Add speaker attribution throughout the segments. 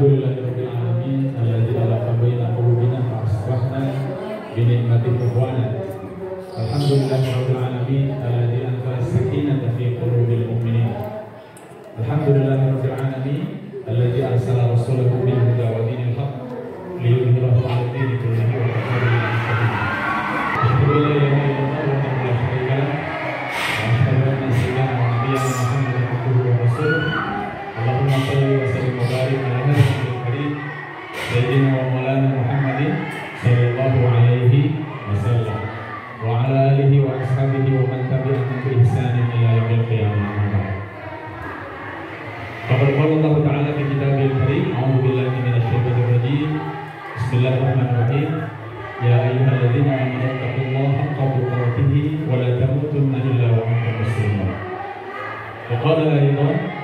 Speaker 1: Alhamdulillahirabbil alamin alladzi alaqa baina qulubina fa asbahna bi ni'matihi ikhwana. Alhamdulillahirabbil alamin alladzi anzala as-sakinata fi qulubil mu'minin. Alhamdulillahirabbil alamin alladzi arsala rasulahu bil huda wa dinil haqq liyudhhirahu 'ala ad-dini kullihi wa kafa billahi shahida. Asyhadu an la ilaha illallah wahdahu la syarika lah wa asyhadu anna sayyidana wa nabiyyana Muhammadan abduhu wa rasuluh. Allahumma shalli wa sallim wa barik ala nabiyyil karim sayyidina wa maulana Muhammadin sallallahu alaihi wasallam wa ala alihi wa ashabihi wa man tabi'ahum bi ihsanin ila yaumil qiyamah. Faqad qala Allah ta'ala fi kitabil karim, a'udzu billahi minasy syaithanir rajim. Bismillahirrahmanirrahim. Ya ayyuhalladzina amanu taqullaha haqqa tuqatih wa la tamutunna illa wa antum muslimun. Wa qala aidan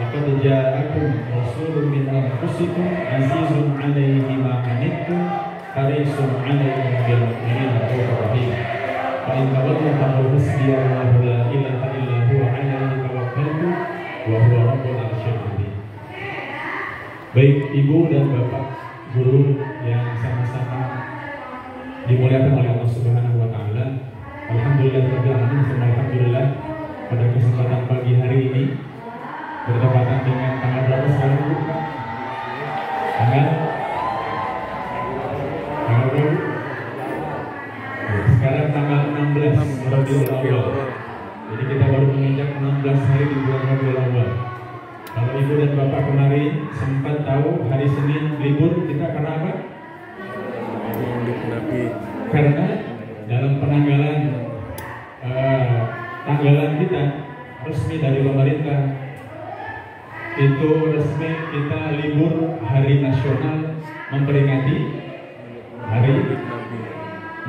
Speaker 1: laqad ja'akum rasulun min anfusikum azizun 'alaihi ma 'anittum harisun 'alaikum bil mu'minina ra'ufur rahim. Fa in tawallaw faqul hasbiyallahu la ilaha illa huwa 'alaihi tawakkaltu wa huwa rabbul 'arsyil 'azim. Baik ibu dan bapak guru yang sama-sama dimuliakan oleh Allah Subhanahu wa taala. Alhamdulillahirabbil alamin, alhamdulillah pada kesempatan pagi hari ini bertepatan dengan tanggal berapa sekarang Bu? Tanggal berapa? Sekarang tanggal 16 Rabiul Awal. Jadi kita baru menginjak 16 hari di bulan Rabiul Awal. Kalau ibu dan bapak kemarin sempat tahu hari Senin libur kita karena apa? Karena dalam penanggalan tanggalan kita resmi dari pemerintah itu resmi kita libur hari nasional memperingati hari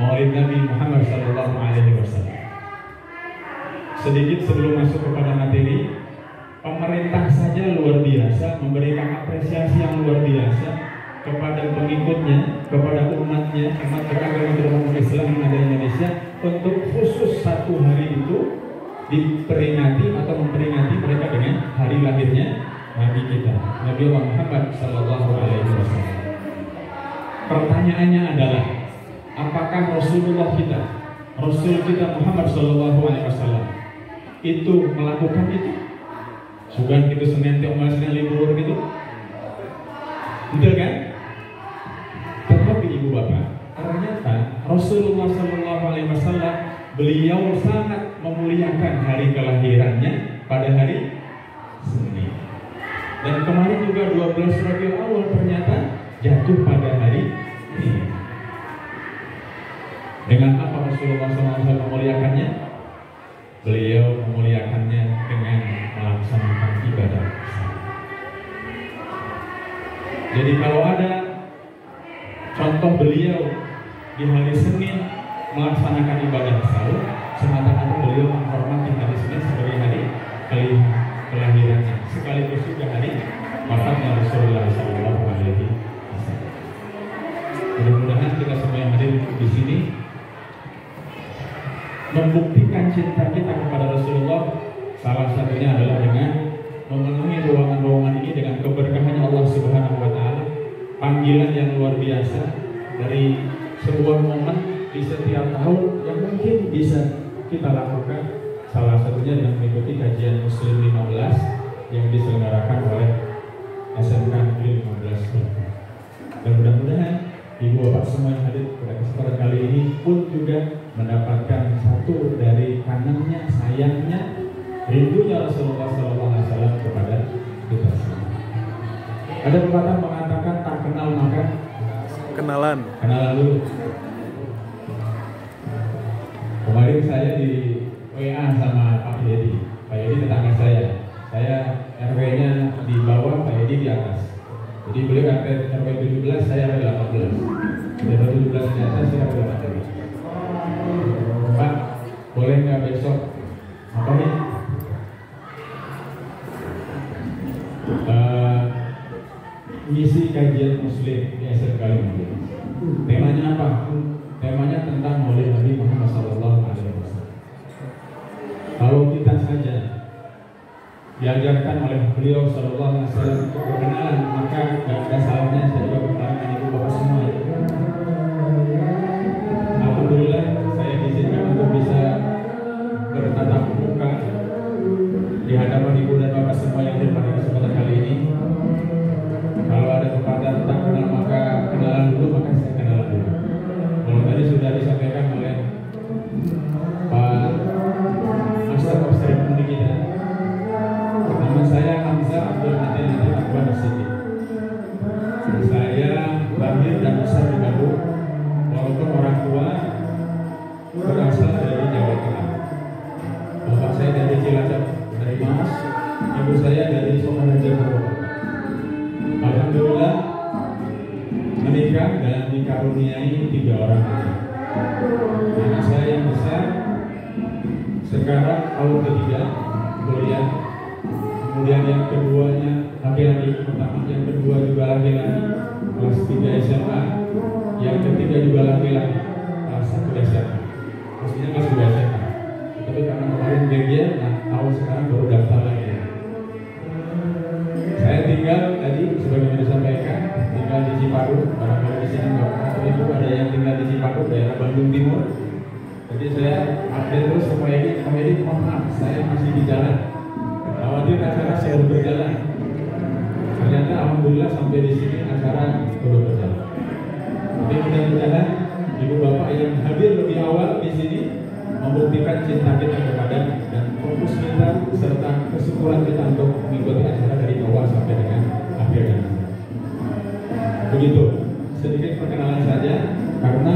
Speaker 1: Maulid Nabi Muhammad SAW. Sedikit sebelum masuk kepada materi, pemerintah saja luar biasa memberikan apresiasi yang luar biasa kepada pengikutnya, kepada umatnya, umat beragama Islam yang ada di Indonesia, untuk khusus satu hari itu diperingati atau memperingati mereka dengan hari lahirnya Nabi kita, Nabi Muhammad SAW. Pertanyaannya adalah, apakah Rasulullah kita, Rasul kita Muhammad SAW itu melakukan itu? Sugan gitu Senin, Tiongkok, Senin libur gitu, betul kan? Tetapi ibu bapak, ternyata Rasulullah SAW beliau sangat memuliakan hari kelahirannya pada hari Senin. Dan kemarin juga 12 Rabiul Awal ternyata jatuh pada hari ini. Dengan apa Rasulullah SAW memuliakannya? Beliau memuliakannya dengan melaksanakan ibadah. Jadi kalau ada contoh beliau di hari Senin melaksanakan ibadah sahur, semata-mata beliau menghormati hari Senin sebagai hari kelahirannya, sekaligus juga hari wafatnya Rasulullah SAW. Mudah-mudahan kita semua yang hadir di sini membuktikan cinta kita kepada Rasulullah. Salah satunya adalah dengan memenuhi ruangan-ruangan ini dengan keberkahannya Allah Subhanahu wa taala, panggilan yang luar biasa dari sebuah momen di setiap tahun yang mungkin bisa kita lakukan. Salah satunya dengan mengikuti kajian Muslim 15 yang diselenggarakan oleh SMK Negeri 15. Dan mudah-mudahan ibu bapak semua yang hadir pada kesempatan kali ini pun juga mendapatkan satu dari kanannya, sayangnya, rindunya Rasulullah SAW kepada kita semua. Ada pepatah mengatakan tak kenal maka kenalan dulu. Kemarin saya di WA sama Pak Yedi. Pak Yedi tetangga saya. Saya RW-nya di bawah, Pak Yedi di atas. Jadi beliau RW 17, saya RW 18. RW 17 di atas, saya RW 18. Pak, boleh nggak besok apa nih? Ngisi kajian Muslim di SMK 15. Temanya apa? Temanya tentang Maulid Nabi Muhammad SAW. Kalau kita saja diajarkan oleh beliau SAW untuk berkenalan, maka nggak ada Saya lahir dan besar di Bandung, walaupun orang tua berasal dari Jawa Tengah. Bapak saya dari Cilacap, dari Mas, ibu saya dari Sukaraja, Purwokerto. Alhamdulillah menikah dan dikaruniai 3 orang anak. Anak saya yang besar sekarang tahun ketiga kuliah, kemudian yang keduanya laki-laki, yang kedua juga laki-laki kelas 3 SMA, yang ketiga juga laki-laki kelas 1 SMA, maksudnya kelas 2 SMA. Tapi karena kemarin gajian, nah tahun sekarang baru daftar lagi. Saya tinggal tadi sebagaimana disampaikan, tinggal di Cipadu, barangkali di sini Bapak Ibu ada yang tinggal di Cipadu, daerah Bandung Timur. Jadi saya update terus sama Edi, mohon maaf, saya masih di jalan. Khawatir acara saya berjalan. Ternyata alhamdulillah sampai di sini acara belum berjalan. Tapi mudah-mudahan ibu bapak yang hadir lebih awal di sini membuktikan cinta kita kepada dan fokus kita serta kesyukuran kita untuk mengikuti acara dari awal sampai dengan akhir dan begitu. Sedikit perkenalan saja, karena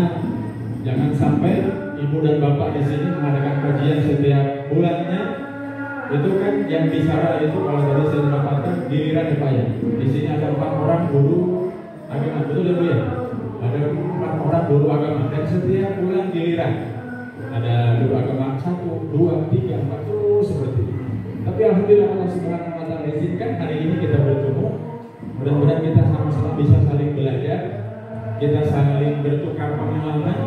Speaker 1: jangan sampai ibu dan bapak di sini mengadakan kajian setiap bulannya. Itu kan yang bicara itu kalau tadi saya dapatkan giliran ya Pak ya. Di sini ada 4 orang guru agama, betul ya Bu ya? Ada 4 orang guru agama dan setiap bulan giliran ada guru agama 1, 2, 3, 4 terus seperti itu. Tapi alhamdulillah Allah Subhanahu wa taala izinkan hari ini kita bertemu. Mudah-mudahan kita sama-sama bisa saling belajar, kita saling bertukar pengalaman,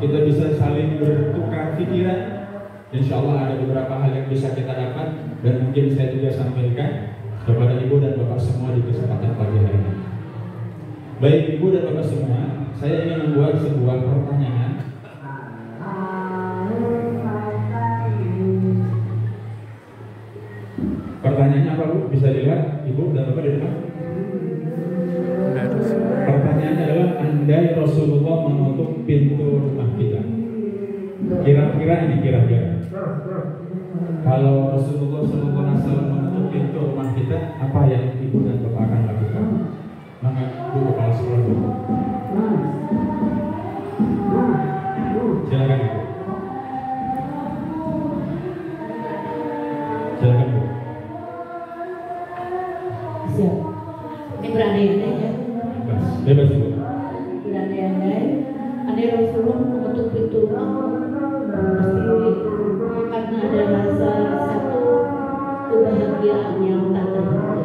Speaker 1: kita bisa saling bertukar pikiran. Insya Allah ada beberapa hal yang bisa kita dapat dan mungkin saya juga sampaikan kepada ibu dan bapak semua di kesempatan pagi hari ini. Baik ibu dan bapak semua, saya ingin membuat sebuah pertanyaan. Pertanyaannya apa Bu? Bisa dilihat ibu dan bapak di depan. Pertanyaannya adalah, andai Rasulullah menutup pintu rumah kita, kira-kira kalau Rasulullah SAW menutup pintu rumah kita, apa yang ibu dan bapak akan lakukan? Maka ibu kepala sekolah dulu. Silakan ibu. Silakan bu.
Speaker 2: Siap. Ini berandai-andai ya.
Speaker 1: Bebas ibu.
Speaker 2: Berandai-andai. Andai Rasulullah menutup pintu rumah, pasti karena ada rasa satu kebahagiaan yang tak terhingga.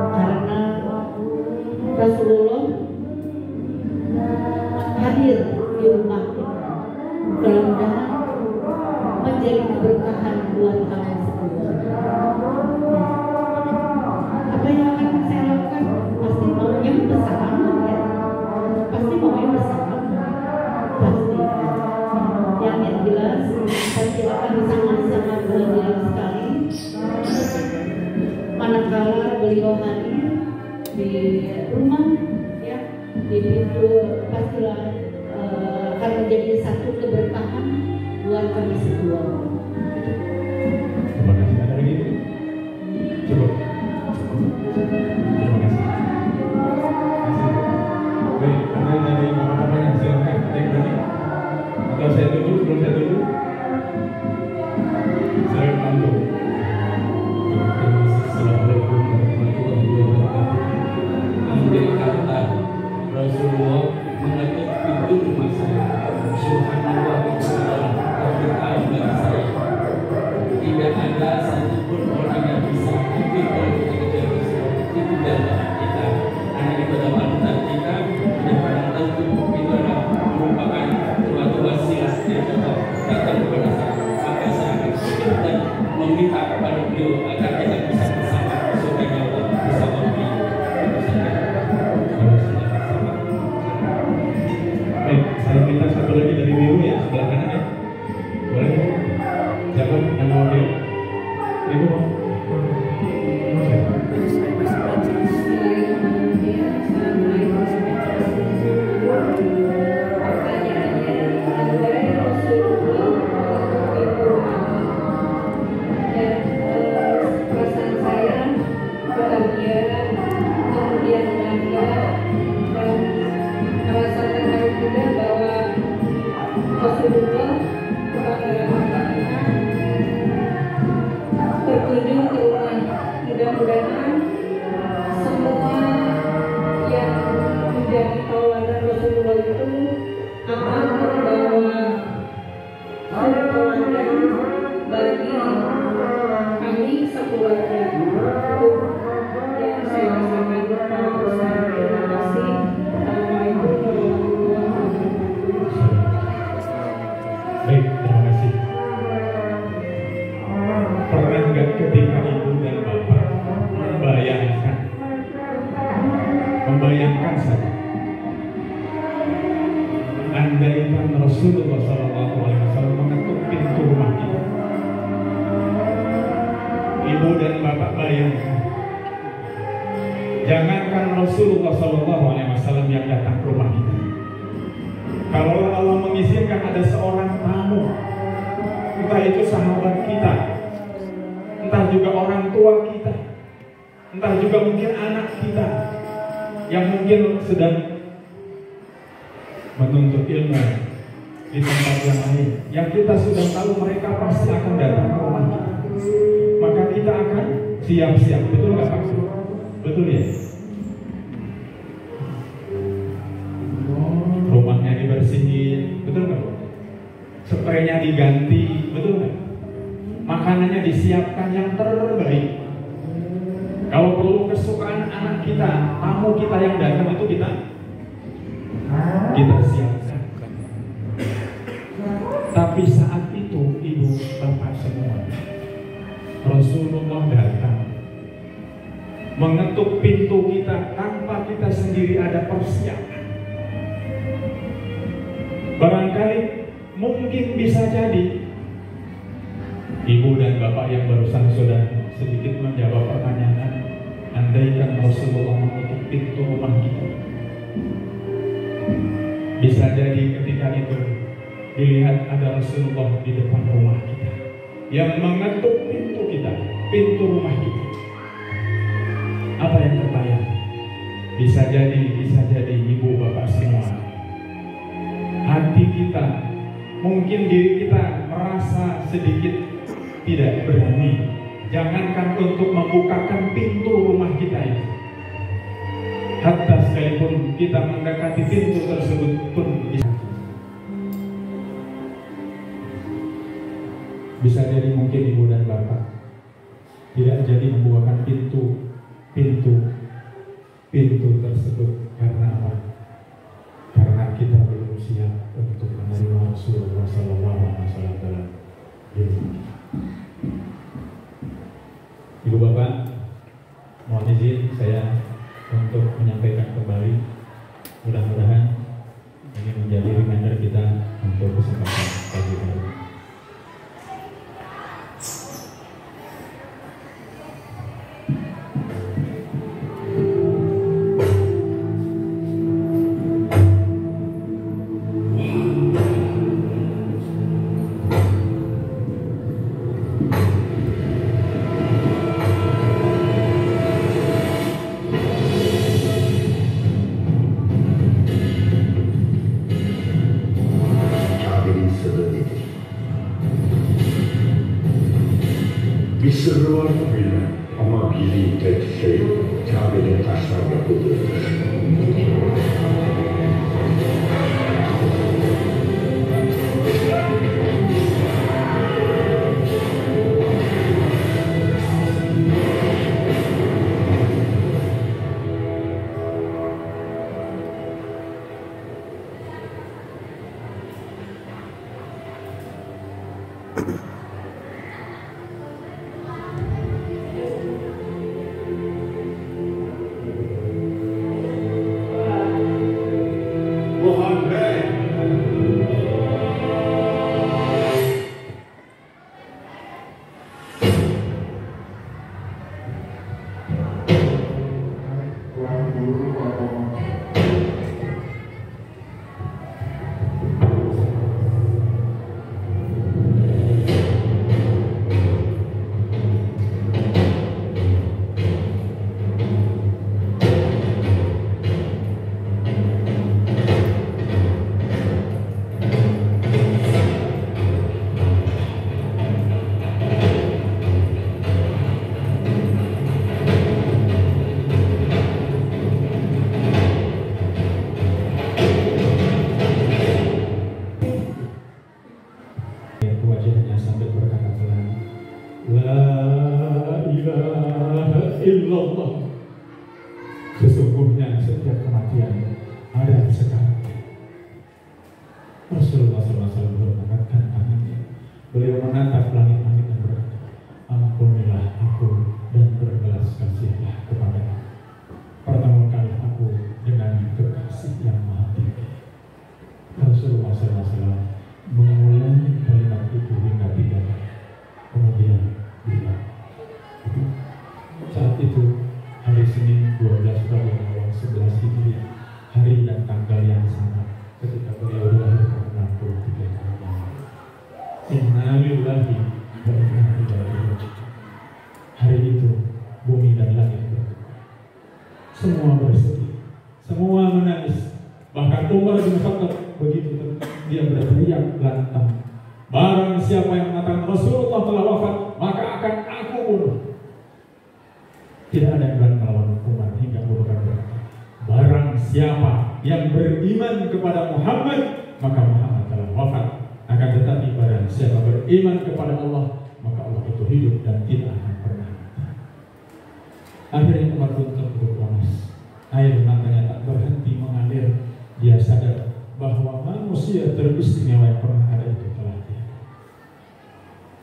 Speaker 2: Karena Rasulullah hadir di rumah kita, mudah-mudahan menjadi keberkahan buat kami semua. Apa yang akan saya lakukan? Pasti maunya bersama ya. Pasti maunya bersama. Pasti. Yang jelas, pasti akan sama-sama bahagia sekali. Manakala beliau hadir di rumah, ya, di pintu, pastilah akan menjadi satu keberkahan buat kami semua.
Speaker 1: Terima kasih. Ada lagi? Cukup. Terima kasih. Baik, ada dari bapak-bapak yang silakan, ada yang berani? Atau saya dulu, belum saya dulu? Saya bantu.
Speaker 3: Assalamualaikum warahmatullahi wabarakatuh. Andai kata Rasulullah menutup pintu rumah saya, subhanallah, berkah bagi saya.
Speaker 1: Bayangkan saja, andaikan Rasulullah SAW mengetuk pintu rumah kita. Ibu dan bapak bayangkan, jangankan Rasulullah SAW yang datang ke rumah kita, kalau Allah mengizinkan ada seorang tamu, entah itu sahabat kita, entah juga orang tua kita, entah juga mungkin anak kita yang mungkin sedang menuntut ilmu di tempat yang lain, yang kita sudah tahu mereka pasti akan datang ke rumah kita, maka kita akan siap-siap. Betul nggak Pak? Betul ya? Rumahnya dibersihin, betul nggak? Spraynya diganti, betul nggak? Makanannya disiapkan yang terbaik. Kalau perlu kesukaan anak kita, tamu kita yang datang itu kita siapkan. Tapi saat itu ibu bapak semua, Rasulullah datang mengetuk pintu kita tanpa kita sendiri ada persiapan. Barangkali mungkin bisa jadi ibu dan bapak yang barusan sudah sedikit menjawab pertanyaan, andaikan Rasulullah mengetuk pintu rumah kita, bisa jadi ketika itu dilihat ada Rasulullah di depan rumah kita yang mengetuk pintu kita, pintu rumah kita. Apa yang terbayang? Bisa jadi ibu bapak semua, hati kita, mungkin diri kita merasa sedikit tidak berani, jangankan untuk membukakan pintu rumah kita ini, hatta sekalipun kita mendekati pintu tersebut pun bisa jadi mungkin ibu dan bapak tidak jadi membukakan pintu tersebut. Karena apa? Karena kita belum siap untuk menerima Rasulullah SAW dalam hidup kita. Ibu bapak, mohon izin saya untuk menyampaikan kembali, mudah-mudahan ini menjadi reminder kita untuk kesempatan pagi hari.
Speaker 4: Bisruan bila amagili tersay cabe asal kudu. Illallah. Sesungguhnya setiap kematian ada sekarang. Rasulullah SAW mengangkatkan tangannya. Beliau menatap langit-langit dan berkata, ampunilah aku dan berbelas kasihlah kepada pertama kali aku semua bersedih, semua menangis. Bahkan Umar bin Khattab begitu dia berteriak lantang, barang siapa yang mengatakan Rasulullah telah wafat, maka akan aku bunuh. Tidak ada yang berani melawan Umar hingga Abu Bakar berkata, barang siapa yang beriman kepada Muhammad, maka Muhammad telah wafat. Akan tetapi barang siapa beriman kepada Allah, maka Allah itu hidup dan tidak akan pernah mati. Akhirnya Umar pun terpuruk panas, air matanya tak berhenti mengalir. Dia sadar bahwa manusia teristimewa yang pernah ada itu telah tiada.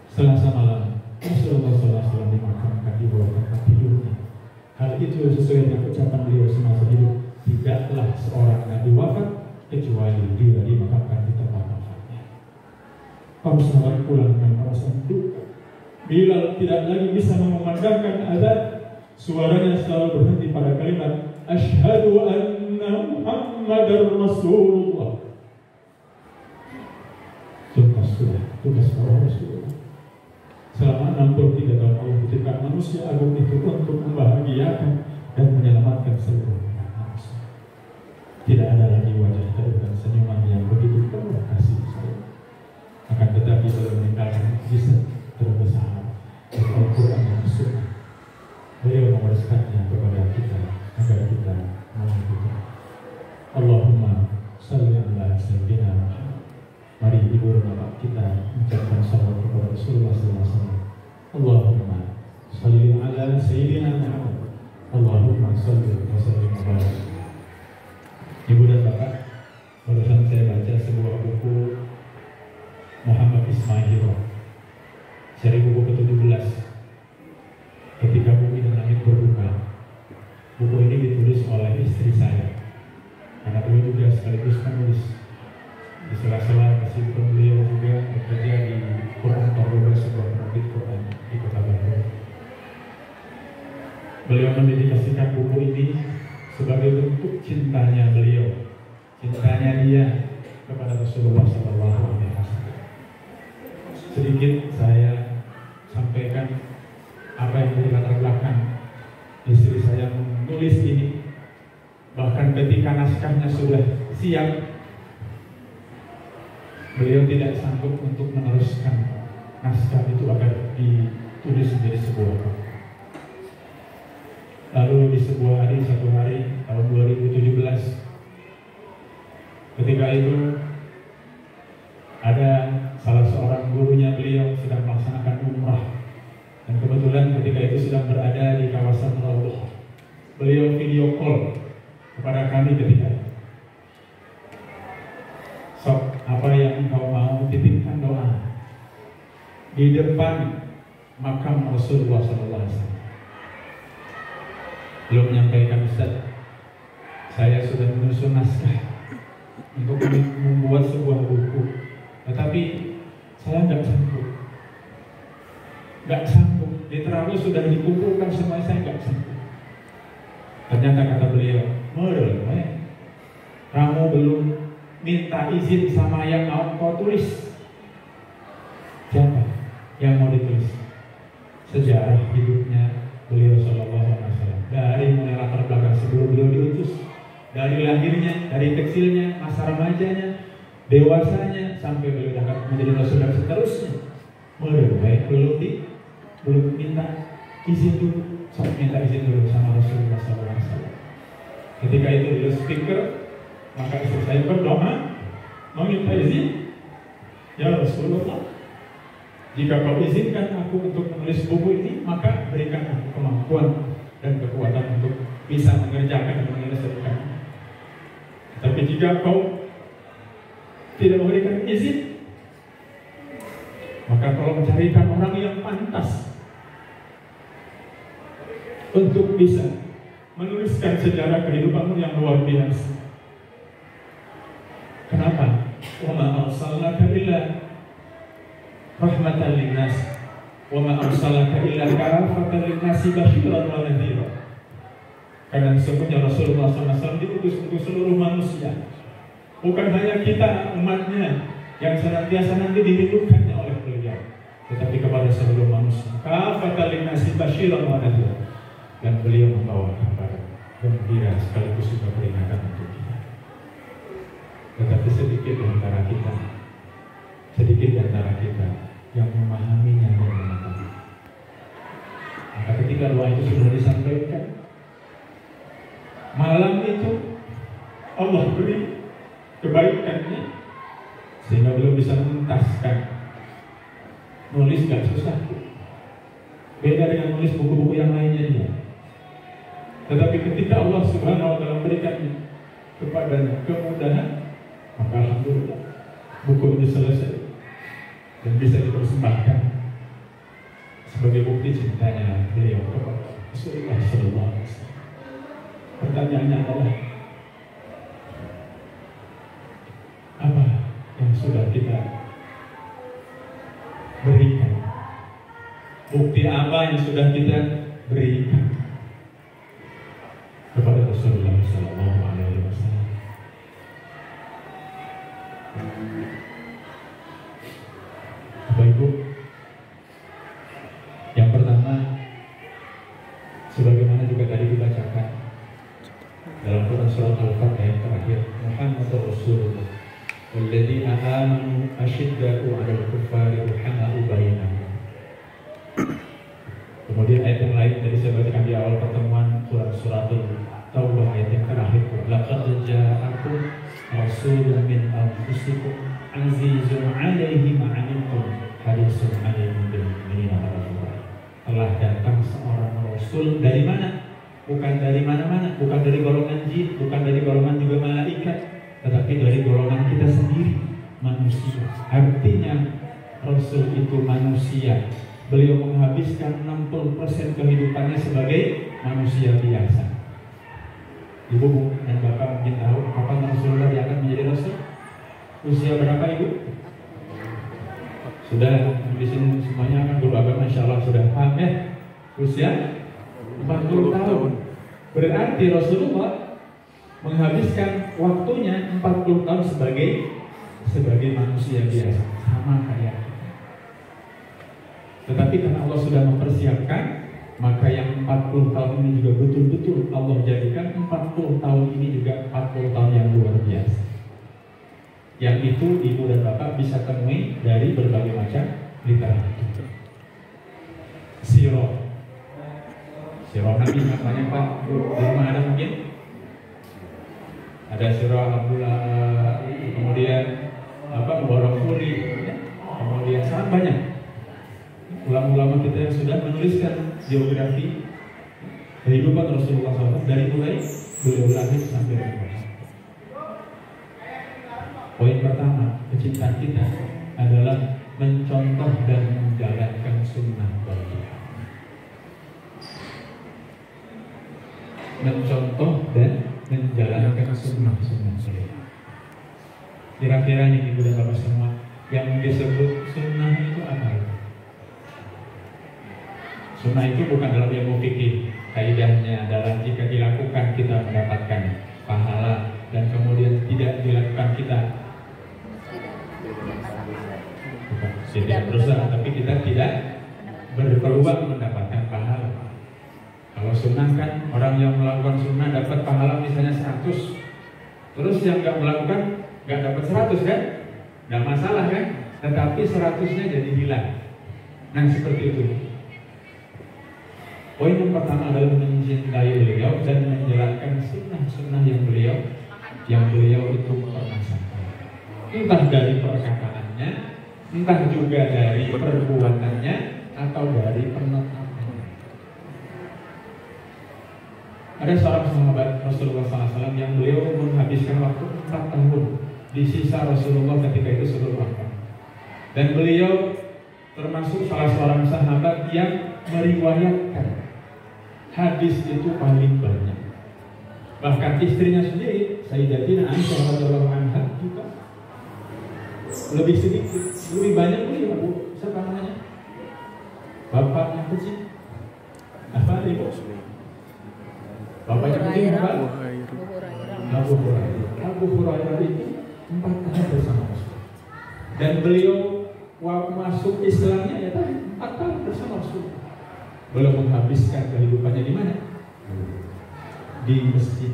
Speaker 4: Selasa malam Rasulullah SAW dimakamkan di bawah tempat tidurnya. Hal itu sesuai dengan ucapan beliau semasa hidup, tidaklah seorang nabi wafat kecuali dia dimakamkan di tempat wafatnya. Para sahabat pulang dengan perasaan duka. Bilal tidak lagi bisa mengumandangkan azan. Suaranya selalu berhenti pada kalimat Asyhadu anna Muhammadar Rasulullah. Tuntas sudah, tugas para Rasulullah. Selama 63 tahun Allah titipkan manusia agung itu untuk membahagiakan dan menyelamatkan seluruh manusia. Tidak ada lagi wajah dan senyuman yang begitu penuh kasih sayang. Akan tetapi beliau meninggalkan jizat terbesar dari Al-Quran dan Sunnah. Beliau mewariskannya kepada kita agar kita mengikuti. Allahumma salli ala sayyidina Muhammad. Mari ibu bapak kita mengucapkan salawat kepada Rasulullah SAW. Allahumma salli ala sayyidina Muhammad. Allahumma salli wa sallim wa barik. Ibu dan bapak, barusan saya baca sebuah buku Muhammad Ismail, seri buku ke-17, Ketika Bumi dan Langit Berduka. Buku ini ditulis oleh istri saya, karena beliau juga sekaligus penulis. Di sela-sela kesibukan beliau juga bekerja di Quran Torah, sebuah penerbit Quran di Kota Bandung. Beliau mendedikasikan buku ini sebagai bentuk cintanya beliau, cintanya dia kepada Rasulullah SAW. Sedikit saya sampaikan apa yang menjadi latar belakang istri saya menulis ini. Bahkan ketika naskahnya sudah siap, beliau tidak sanggup untuk meneruskan naskah itu agar ditulis menjadi sebuah buku. Lalu di sebuah hari, satu hari tahun 2017, ketika itu ada salah seorang gurunya beliau sedang melaksanakan umrah, dan kebetulan ketika itu sedang berada di kawasan Raudhah. Beliau video call kepada kami ketika itu. Sok, apa yang engkau mau, titipkan doa di depan makam Rasulullah SAW. Beliau menyampaikan, Ustaz, saya sudah menyusun naskah untuk membuat sebuah buku, tetapi saya nggak sanggup. Literalnya sudah dikumpulkan semua, saya nggak sanggup. Ternyata kata beliau, kamu belum minta izin sama yang mau kau tulis. Siapa yang mau ditulis? Sejarah hidupnya beliau Sallallahu Alaihi Wasallam, dari mulai latar belakang sebelum beliau diutus, dari lahirnya, dari kecilnya, masa remajanya, dewasanya, sampai beliau menjadi rasul dan seterusnya. Belum minta izin dulu, minta izin dulu sama Rasulullah SAW. Ketika itu beliau speaker, maka istri saya berdoa, meminta izin, ya Rasulullah, jika kau izinkan aku untuk menulis buku ini, maka berikan aku kemampuan dan kekuatan untuk bisa mengerjakan dan menyelesaikannya. Tapi jika kau tidak memberikan izin, maka tolong carikan orang yang pantas untuk bisa menuliskan sejarah kehidupanmu yang luar biasa. Kenapa? Wa ma arsalnaka illa rahmatan linnas wa ma arsalnaka illa kafatan linnasi basyiran wa nadhira. Karena sesungguhnya Rasulullah SAW diutus untuk seluruh manusia, bukan hanya kita umatnya yang senantiasa nanti dirindukannya oleh beliau, tetapi kepada seluruh manusia. Kafatan linnasi basyiran wa nadhira. Dan beliau membawa kabar gembira sekaligus juga peringatan untuk kita. Tetapi sedikit di antara kita yang memahaminya dan mengetahui. Maka ketika doa itu sudah disampaikan, malam itu Allah beri kebaikannya sehingga belum bisa menuntaskan. Nulis gak susah, beda dengan nulis buku-buku yang lainnya dia. Tetapi ketika Allah Subhanahu wa Ta'ala memberikannya kepadanya kemudahan, maka alhamdulillah buku ini selesai dan bisa dipersembahkan sebagai bukti cintanya beliau kepada Rasulullah Sallallahu Alaihi Wasallam. Pertanyaannya adalah, apa yang sudah kita berikan? Bukti apa yang sudah kita berikan kepada Rasulullah Sallallahu Alaihi Wasallam? Bapak Ibu, yang pertama, sebagaimana juga tadi dibacakan dalam Quran surat Al-Fatihah yang terakhir, Muhammadur Rasulullah walladzina amanu asyidda'u 'alal kuffari ruhama'u bainahum. Kemudian ayat yang lain tadi saya bacakan di awal pertemuan surat Taubah ayat yang terakhir, laqad ja'akum rasulun min anfusikum azizun 'alaihi ma 'anittum harisun 'alaikum bil mu'minina raufur. Telah datang seorang rasul dari mana? Bukan dari mana-mana, bukan dari golongan jin, bukan dari golongan juga malaikat, tetapi dari golongan kita sendiri, manusia. Artinya Rasul itu manusia. Beliau menghabiskan 60% kehidupannya sebagai manusia biasa. Ibu dan bapak mungkin tahu kapan Rasulullah diangkat menjadi Rasul? Usia berapa Ibu? Sudah di sini semuanya kan guru agama, insya Allah sudah paham ya. Usia 40 tahun. Berarti Rasulullah menghabiskan waktunya 40 tahun sebagai manusia biasa, sama kayak kita. Tetapi karena Allah sudah mempersiapkan, maka yang 40 tahun ini juga betul-betul Allah jadikan 40 tahun ini juga 40 tahun yang luar biasa. Yang itu Ibu dan Bapak bisa temui dari berbagai macam literatur. Sirah Nabi namanya Pak, di rumah ada mungkin? Ada Sirah Abdullah, kemudian Mubarakfuri, kemudian sangat banyak ulama-ulama kita yang sudah menuliskan biografi kehidupan Rasulullah SAW dari mulai beliau lahir sampai wafat. Poin pertama, kecintaan kita adalah mencontoh dan menjalankan sunnah beliau. Mencontoh dan menjalankan sunnah-sunnah beliau. Kira-kira nih Ibu dan Bapak semua, yang disebut sunnah itu apa? Sunnah itu bukan dalam ilmu fikih, kaidahnya adalah jika dilakukan kita mendapatkan pahala, dan kemudian tidak dilakukan kita tidak berusaha, tapi kita tidak berpeluang mendapatkan pahala. Kalau sunnah kan orang yang melakukan sunnah dapat pahala misalnya 100, terus yang nggak melakukan nggak dapat 100 kan? Nggak masalah kan? Tetapi 100-nya jadi hilang. Nah seperti itu. Poin yang pertama adalah mencintai beliau dan menjalankan sunnah-sunnah yang beliau itu pernah. Entah dari perkataannya, entah juga dari perbuatannya, atau dari penetapannya. Ada seorang sahabat Rasulullah SAW yang beliau menghabiskan waktu 4 tahun di sisa Rasulullah ketika itu sebelum wafat. Dan beliau termasuk salah seorang sahabat yang meriwayatkan hadis itu paling banyak. Bahkan istrinya sendiri, Sayyidatina Aisyah radhiyallahu anha juga lebih sedikit, lebih banyak beliau. Siapa namanya? Bapaknya kecil. Apa Ibu? Bapaknya kecil apa? Abu Hurairah. Abu Hurairah itu 4 tahun bersama Rasul. Dan beliau masuk Islamnya ya tadi 4 tahun bersama Rasul. Belum menghabiskan kehidupannya di mana? Di di masjid.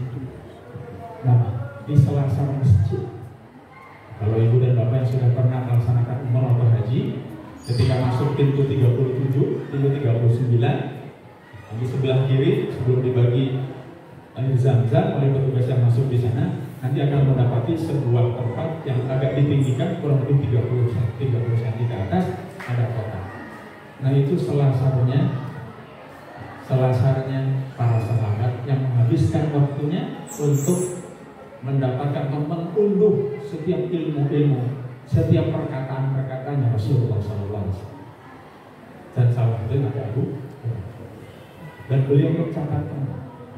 Speaker 4: Nah, di sela-sela masjid. Kalau ibu dan bapak yang sudah pernah melaksanakan umrah atau haji, ketika masuk pintu 37, pintu 39, di sebelah kiri sebelum dibagi air zam-zam oleh petugas yang masuk di sana, nanti akan mendapati sebuah tempat yang agak ditinggikan kurang lebih 30 cm ke atas, ada kotak. Nah itu selasarnya para sahabat yang menghabiskan waktunya untuk mendapatkan mengunduh setiap ilmu-ilmu, setiap perkataan-perkataannya Rasulullah SAW. Dan salah satunya ada Abu, dan beliau mencatatkan.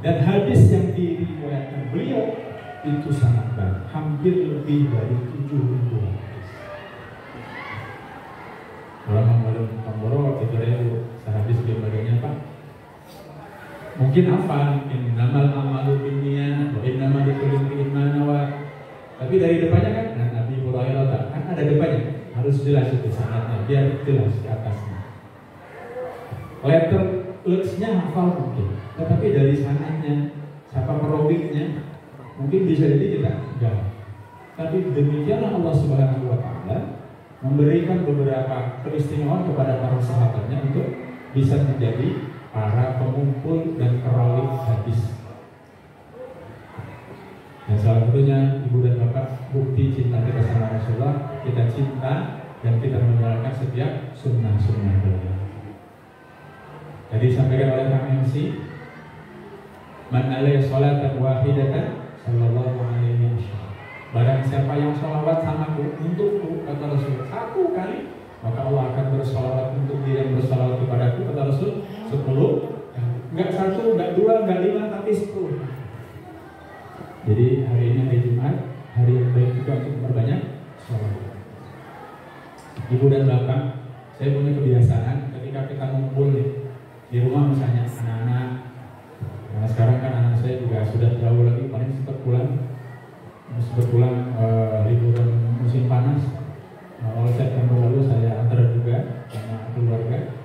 Speaker 4: Dan hadis yang diriwayatkan beliau itu sangat banyak, hampir lebih dari 7.000 hadis. Kalau mengalami pemboro, kita sehabis bagiannya apa? Mungkin apa? Innamal amalu binniyat wa innamal likulli imrin ma nawa. Tapi dari depannya kan, nah, Nabi Hurairah kan ada depannya, harus jelas itu sanadnya, biar jelas di atasnya. Letternya hafal mungkin, tetapi dari sanadnya, siapa perawinya, mungkin bisa jadi kita enggak. Tapi demikianlah Allah Subhanahu Wa Taala memberikan beberapa keistimewaan kepada para sahabatnya untuk bisa menjadi para pengumpul dan perawi hadis. Dan salah satunya ibu dan bapak, bukti cinta kita sama Rasulullah, kita cinta dan kita menjalankan setiap sunnah-sunnah beliau. Jadi disampaikan oleh Kang MC, man alaihi sholatan wahidatan sallallahu alaihi wasallam. Barang siapa yang sholawat samaku untukku, kata Rasul, 1 kali, maka Allah akan bersolawat untuk dia yang bersolawat kepadaku, kata Rasul, 10. Enggak 1, enggak 2, enggak 5, tapi 10. Jadi hari ini hari Jumat, hari yang baik juga untuk memperbanyak sholawat. Ibu dan bapak, saya punya kebiasaan ketika kita ngumpul di rumah misalnya anak-anak. Karena sekarang kan anak saya juga sudah jauh lagi, paling sempat pulang liburan musim panas. Awal September lalu saya antar juga sama keluarga.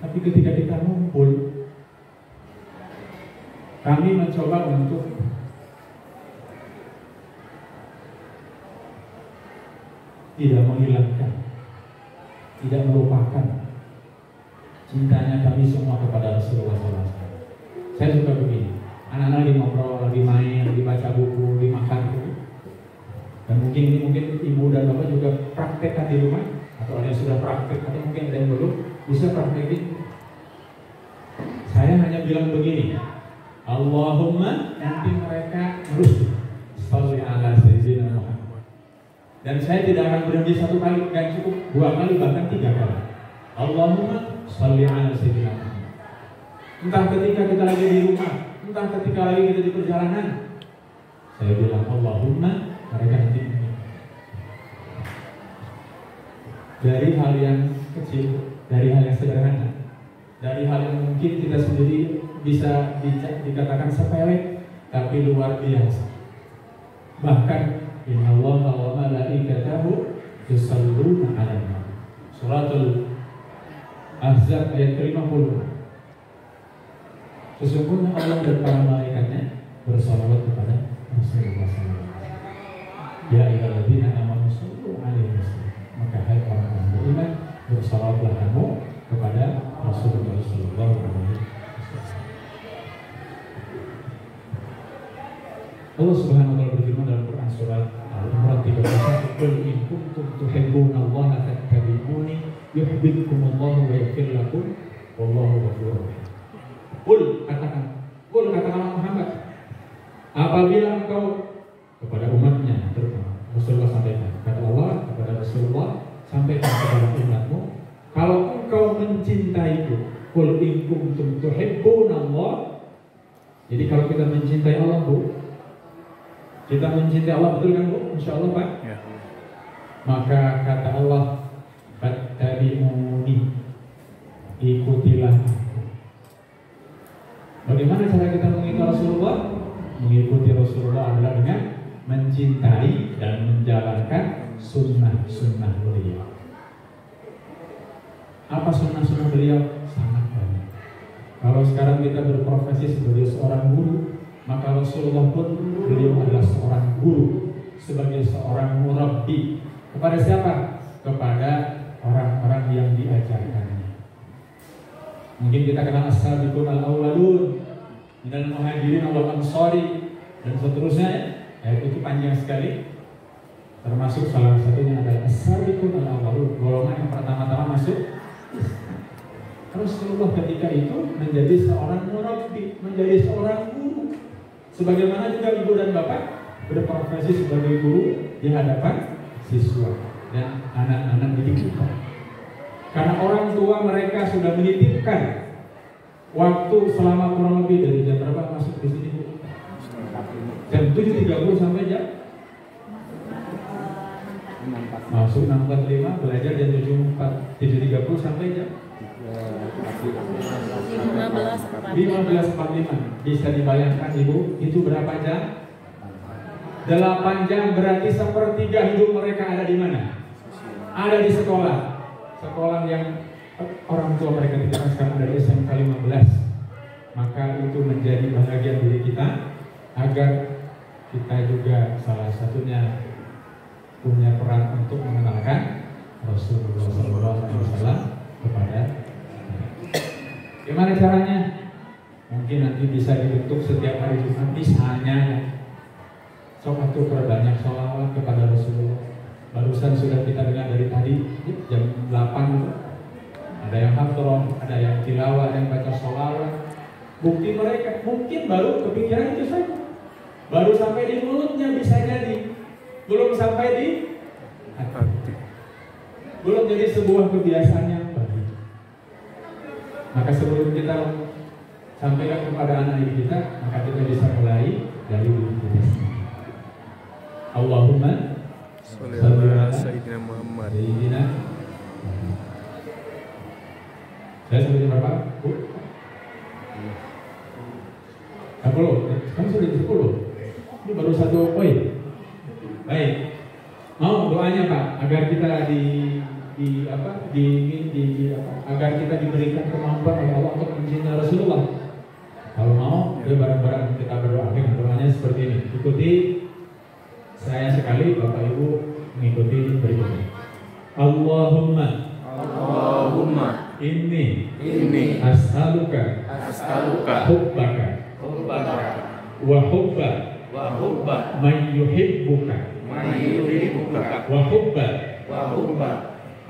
Speaker 4: Tapi ketika kita ngumpul, kami mencoba untuk tidak menghilangkan, tidak melupakan cintanya kami semua kepada Rasulullah SAW. Saya suka begini, anak-anak lagi ngobrol, lagi main, lagi baca buku, lagi makan gitu. Dan mungkin ibu dan bapak juga praktekkan di rumah, atau ada yang sudah praktek, atau mungkin ada yang belum bisa praktekin. Saya hanya bilang begini, Allahumma, nanti mereka harus sholli ala sayyidina Muhammad. Dan saya tidak akan berhenti 1 kali, kan cukup 2 kali, bahkan 3 kali. Allahumma sholli ala sayyidina Muhammad. Entah ketika kita lagi di rumah, entah ketika lagi kita di perjalanan, saya bilang Allahumma, mereka nanti dari hal yang kecil, dari hal yang sederhana, dari hal yang mungkin kita sendiri bisa dikatakan sepele, tapi luar biasa. Bahkan innallaha wa malaikatahu yusholluna 'alan nabi. Suratul Ahzab ayat 50. Sesungguhnya Allah dan para malaikatnya bersalawat kepada Rasulullah SAW. Ya ayyuhalladzina amanu shollu 'alaihi wasallam. Maka hai orang-orang beriman, bersalawatlah kamu kepada Rasulullah SAW. Allah Subhanahu wa taala berfirman dalam Quran surat Al-Imran 31, "Qul in kuntum tuhibbunallaha fattabi'uni yuhibbukumullahu wa yaghfir lakum wallahu ghafurur rahim." Katakan Muhammad, apabila engkau kepada umatnya, terutama Rasulullah sampaikan, kata Allah kepada Rasulullah, sampaikan kepada umatmu, kalau engkau mencintaiku, qul in kuntum tuhibbunallah. Jadi kalau kita mencintai Allah, Bu, kita mencintai Allah, betul kan, Bu? Insyaallah, Pak. Ya. Maka kata Allah, fattabi'uni, ikutilah aku. Bagaimana cara kita mengikuti Rasulullah? Mengikuti Rasulullah adalah dengan mencintai dan menjalankan sunnah-sunnah beliau. Apa sunnah-sunnah beliau? Sangat banyak. Kalau sekarang kita berprofesi sebagai seorang guru, Maka Rasulullah pun beliau adalah seorang guru, sebagai seorang murabbi. Kepada siapa? Kepada orang-orang yang diajarkannya. Mungkin kita kenal as-sabiqun al-awwalun minal muhajirin wal ansari dan seterusnya ya. Itu panjang sekali. Termasuk salah satunya adalah as-sabiqun al-awwalun, golongan yang pertama-tama masuk. Rasulullah ketika itu menjadi seorang murabbi, menjadi seorang guru. Sebagaimana juga ibu dan bapak berprofesi sebagai guru di hadapan siswa dan anak-anak didik kita. Karena orang tua mereka sudah menitipkan waktu selama kurang lebih dari jam berapa masuk di sini Bu? Jam 7.30 sampai jam masuk 6.45, belajar jam 7.30 sampai jam 15.45. Bisa dibayangkan Ibu, itu berapa jam? 8 jam, berarti sepertiga hidup mereka ada di mana? Ada di sekolah. Sekolah yang orang tua mereka titipkan sekarang ada di SMK 15. Maka itu menjadi bahagian diri kita agar kita juga salah satunya punya peran untuk mengenalkan Rasulullah SAW kepada. Gimana caranya? Mungkin nanti bisa dibentuk setiap hari Jumat misalnya. Sok atuh perbanyak sholawat kepada Rasulullah. Barusan sudah kita dengar dari tadi jam 8 ada yang hafal, ada yang tilawah, ada yang baca sholawat. Bukti mereka mungkin baru kepikiran itu saja. Baru sampai di mulutnya bisa jadi, belum sampai di hati. Belum jadi sebuah kebiasaan yang baik. Maka sebelum kita sampaikan kepada anak didik kita, maka kita bisa mulai dari diri kita sendiri. Allahumma sholli ala sayyidina Muhammad. Saya sudah berapa? 10. Kamu sudah 10. Ini baru 1 poin. Baik. Mau doanya Pak agar kita agar kita diberikan kemampuan oleh Allah untuk mencintai Rasulullah. Kalau mau, ya bareng-bareng kita berdoa. Doanya seperti ini. Ikuti saya sekali, Bapak Ibu mengikuti berikutnya. Allahumma inni as'aluka hubbaka wa hubba man yuhibbuka wa hubba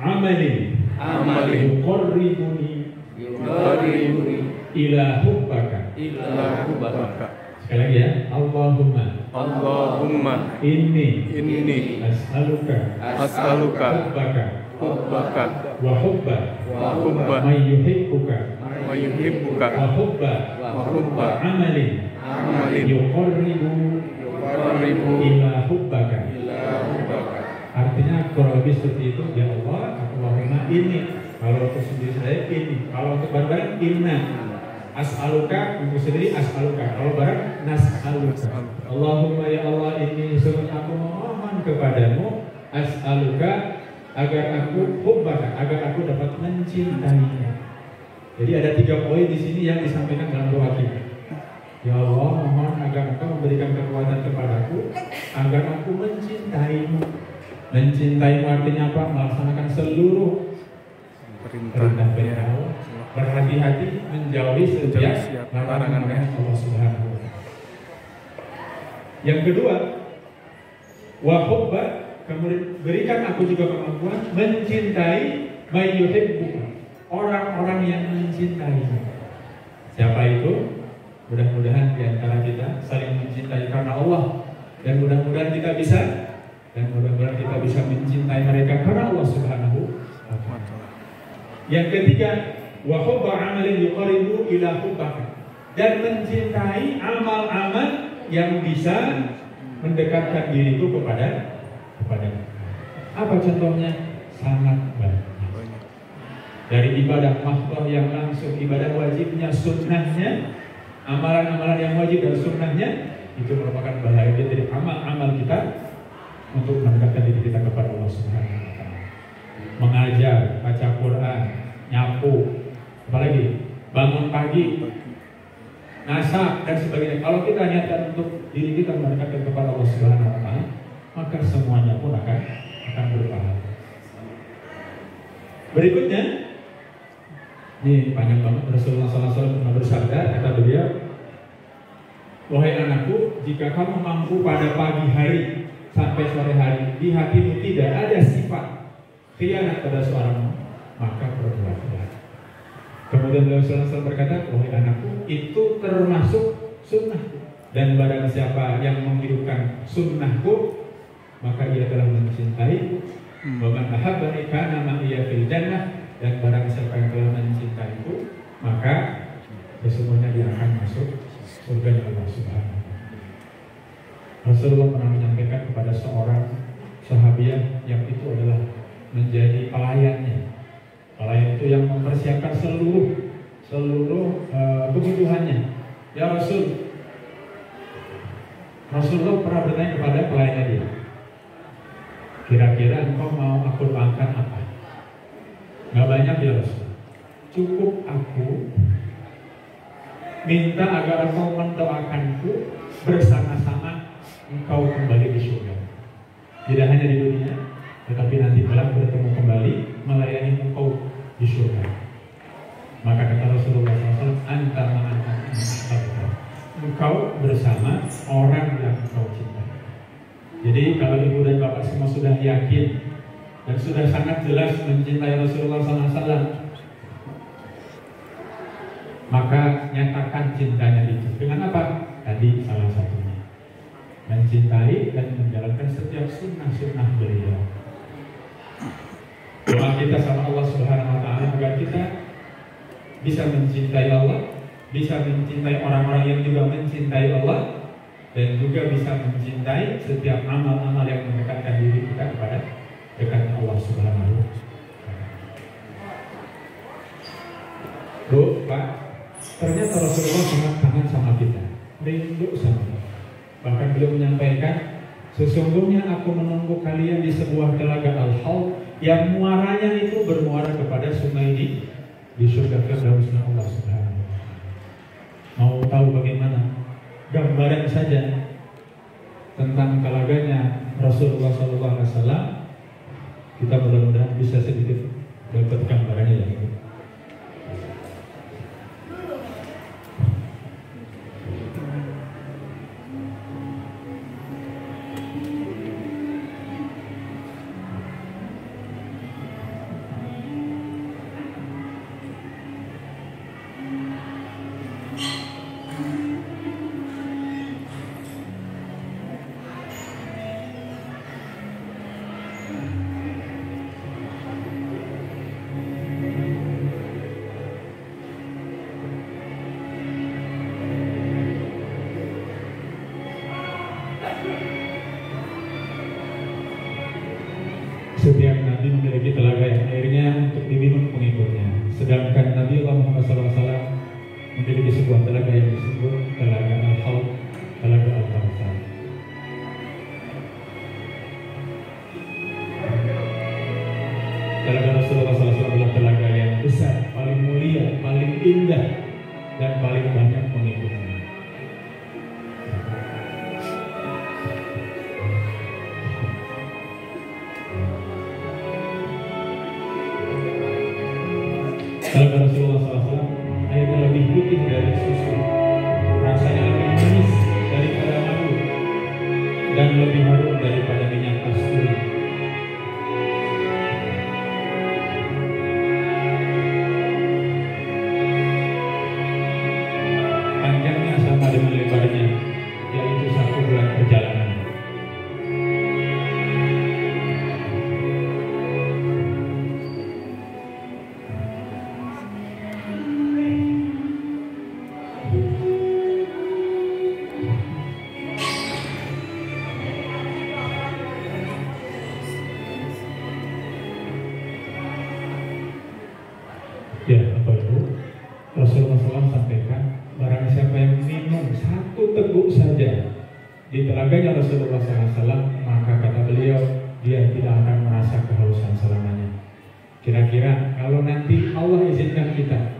Speaker 4: amalin yuqarribuni ila hubbaka. Sekali lagi ya. Allahumma inni as'aluka hubbaka wa hubba man yuhibbuka wa hubba amalin yuqarribu ila hubbaka. Artinya kurang lebih seperti itu. Ya Allah, Allahumma ini. Kalau untuk sendiri saya ini. Kalau untuk bareng inna. As'aluka untuk sendiri as'aluka. Kalau bareng nas'aluka. Allahumma ya Allah ini sungguh aku memohon kepadamu as'aluka agar aku hubbaka, agar aku dapat mencintainya. Jadi ada 3 poin di sini yang disampaikan dalam doa kita. Ya Allah, mohon agar Engkau memberikan kekuatan kepadaku agar aku mencintaimu. Mencintaimu artinya apa? Melaksanakan seluruh perintah-perintah Allah. Berhati-hati menjauhi setiap larangan Allah Subhanahu wa Ta'ala. Yang kedua, wa hubba, kemudian berikan aku juga kemampuan mencintai may yuhibbuka, orang-orang yang mencintai. Siapa itu? Mudah-mudahan di antara kita saling mencintai karena Allah, dan mudah-mudahan kita bisa mencintai mereka karena Allah Subhanahu wa Ta'ala. Yang ketiga, wa hubba amalin yuqaribu ila hubbaka, dan mencintai amal-amal yang bisa mendekatkan diriku kepada. Apa contohnya? Sangat banyak. Dari ibadah mahdoh yang langsung, ibadah wajibnya, sunnahnya, amalan-amalan yang wajib dan sunnahnya, itu merupakan bahagian dari amal-amal kita untuk mendekatkan diri kita kepada Allah Subhanahu wa Ta'ala. Mengajar, baca Quran, nyapu, apalagi bangun pagi,
Speaker 1: nasab dan sebagainya. Kalau kita niatkan untuk diri kita mendekatkan kepada Allah Subhanahu wa taala, maka semuanya pun akan berpahala. Berikutnya, ini panjang banget. Rasulullah SAW pernah bersabda, kata beliau, wahai anakku, jika kamu mampu pada pagi hari sampai sore hari di hatimu tidak ada sifat khianat pada seorang, maka perbuatlah. Kemudian Rasulullah SAW berkata, wahai anakku, itu termasuk sunnahku, dan barang siapa yang menghidupkan sunnahku, maka ia telah mencintaiku. Wa man ahabbani kana ma'iya fil jannah, dan barang siapa yang telah mencintaiku, maka sesungguhnya dia akan masuk surga Allah Subhanahu wa taala. Rasulullah pernah menyampaikan kepada seorang sahabiah yang itu adalah menjadi pelayannya. Pelayan itu yang mempersiapkan seluruh kebutuhannya. Ya Rasul, Rasulullah pernah bertanya kepada pelayannya dia, kira-kira engkau mau aku doakan apa? Gak banyak ya Rasul, cukup aku minta agar engkau mendoakanku bersama-sama engkau kembali di surga. Tidak hanya di dunia, tetapi nanti kelak bertemu kembali melayani engkau di surga. Maka kata Rasulullah SAW, anta ma'an engkau bersama orang yang engkau cintai. Jadi kalau ibu dan bapak semua sudah yakin dan sudah sangat jelas mencintai Rasulullah SAW, maka nyatakan cintanya itu dengan apa? Tadi salah satunya mencintai dan menjalankan setiap sunnah-sunnah beliau. Doa kita sama Allah Subhanahu wa taala agar kita bisa mencintai Allah, bisa mencintai orang-orang yang juga mencintai Allah, dan juga bisa mencintai setiap amal-amal yang mendekatkan diri kita kepada dekatnya Allah Subhanahu wa taala. Bu, Pak, ternyata Rasulullah sangat kangen sama kita, rindu sama kita. Bahkan beliau menyampaikan, sesungguhnya aku menunggu kalian di sebuah telaga Al-Haud yang muaranya itu bermuara kepada sungai di surga Firdausnya Allah Subhanahu wa taala. Mau tahu bagaimana? Gambaran saja tentang telaganya Rasulullah SAW, kita mudah-mudahan bisa sedikit dapat gambarannya ya. Setiap nabi memiliki telaga yang airnya untuk diminum pengikutnya. Sedangkan Nabi Muhammad SAW memiliki sebuah telaga yang disebut telaga Al-Haud, telaga Al-Kautsar. Telaga Rasulullah SAW adalah telaga yang besar, paling mulia, paling indah, dan paling banyak pengikutnya. Telaga Rasulullah SAW airnya lebih putih dari susu, rasanya lebih manis daripada madu, dan lebih harum daripada minyak kasturi. Panjangnya sama dengan lebarnya, yaitu 1 bulan perjalanan. Ya, apa itu? Rasulullah SAW sampaikan, barang siapa yang minum 1 teguk saja di telaganya Rasulullah SAW, maka kata beliau, dia tidak akan merasa kehausan selamanya. Kira-kira kalau nanti Allah izinkan kita